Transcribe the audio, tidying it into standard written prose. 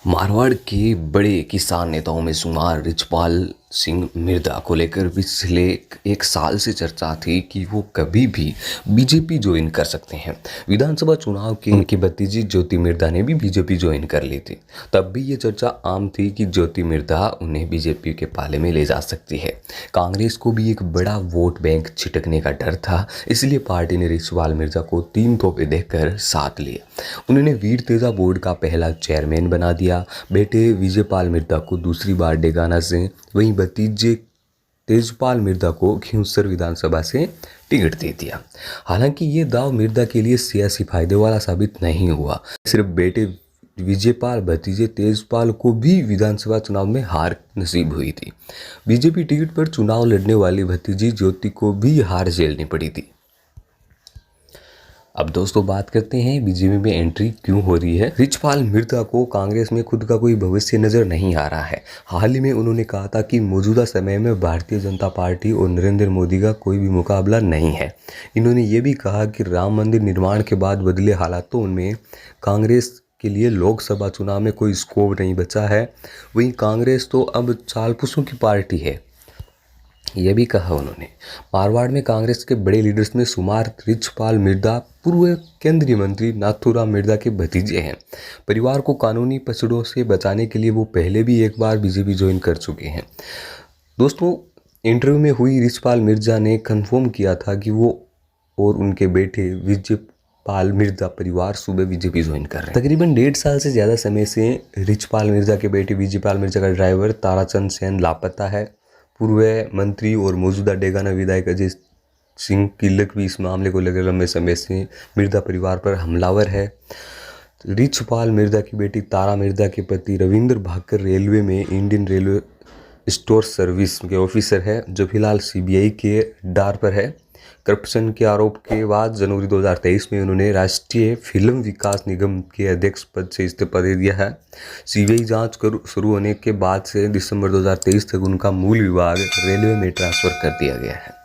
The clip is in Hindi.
मारवाड़ के बड़े किसान नेताओं में शुमार रिछपाल सिंह मिर्धा को लेकर पिछले एक साल से चर्चा थी कि वो कभी भी बीजेपी ज्वाइन कर सकते हैं। विधानसभा चुनाव के उनकी भतीजी ज्योति मिर्धा ने भी बीजेपी ज्वाइन कर ली थी। तब भी ये चर्चा आम थी कि ज्योति मिर्धा उन्हें बीजेपी के पाले में ले जा सकती है। कांग्रेस को भी एक बड़ा वोट बैंक छिटकने का डर था, इसलिए पार्टी ने रिछपाल मिर्धा को 3 तोहफे देकर साथ लिया। उन्होंने वीर तेजा बोर्ड का पहला चेयरमैन बना दिया, बेटे विजयपाल मिर्धा को दूसरी बार डेगाना से, वहीं भतीजे तेजपाल मिर्धा को खिंवसर विधानसभा से टिकट दे दिया। हालांकि ये दाव मिर्धा के लिए सियासी फायदे वाला साबित नहीं हुआ। सिर्फ बेटे विजयपाल भतीजे तेजपाल को भी विधानसभा चुनाव में हार नसीब हुई थी। बीजेपी टिकट पर चुनाव लड़ने वाली भतीजी ज्योति को भी हार झेलनी पड़ी थी। अब दोस्तों बात करते हैं बीजेपी में एंट्री क्यों हो रही है। रिछपाल मिर्धा को कांग्रेस में खुद का कोई भविष्य नजर नहीं आ रहा है। हाल ही में उन्होंने कहा था कि मौजूदा समय में भारतीय जनता पार्टी और नरेंद्र मोदी का कोई भी मुकाबला नहीं है। इन्होंने ये भी कहा कि राम मंदिर निर्माण के बाद बदले हालातों में कांग्रेस के लिए लोकसभा चुनाव में कोई स्कोप नहीं बचा है। वहीं कांग्रेस तो अब चालपुसों की पार्टी है, यह भी कहा उन्होंने। मारवाड़ में कांग्रेस के बड़े लीडर्स में शुमार रिछपाल मिर्धा पूर्व केंद्रीय मंत्री नाथूराम मिर्धा के भतीजे हैं। परिवार को कानूनी पसड़ों से बचाने के लिए वो पहले भी एक बार बीजेपी ज्वाइन कर चुके हैं। दोस्तों, इंटरव्यू में हुई रिछपाल मिर्धा ने कन्फर्म किया था कि वो और उनके बेटे विजयपाल मिर्धा परिवार सुबह बीजेपी ज्वाइन कर रहे हैं। तकरीबन 1.5 साल से ज़्यादा समय से रिछपाल मिर्धा के बेटे विजयपाल मिर्धा का ड्राइवर ताराचंद सेन लापता है। पूर्व मंत्री और मौजूदा डेगाना विधायक अजय सिंह किल्लक भी इस मामले को लेकर लंबे समय से मिर्धा परिवार पर हमलावर है। रिछपाल मिर्धा की बेटी तारा मिर्धा के पति रविंद्र भाकर रेलवे में इंडियन रेलवे स्टोर सर्विस के ऑफिसर है, जो फिलहाल सीबीआई के डार पर है। करप्शन के आरोप के बाद जनवरी 2023 में उन्होंने राष्ट्रीय फिल्म विकास निगम के अध्यक्ष पद से इस्तीफा दे दिया है। सीबीआई जांच शुरू होने के बाद से दिसंबर 2023 तक उनका मूल विभाग रेलवे में ट्रांसफर कर दिया गया है।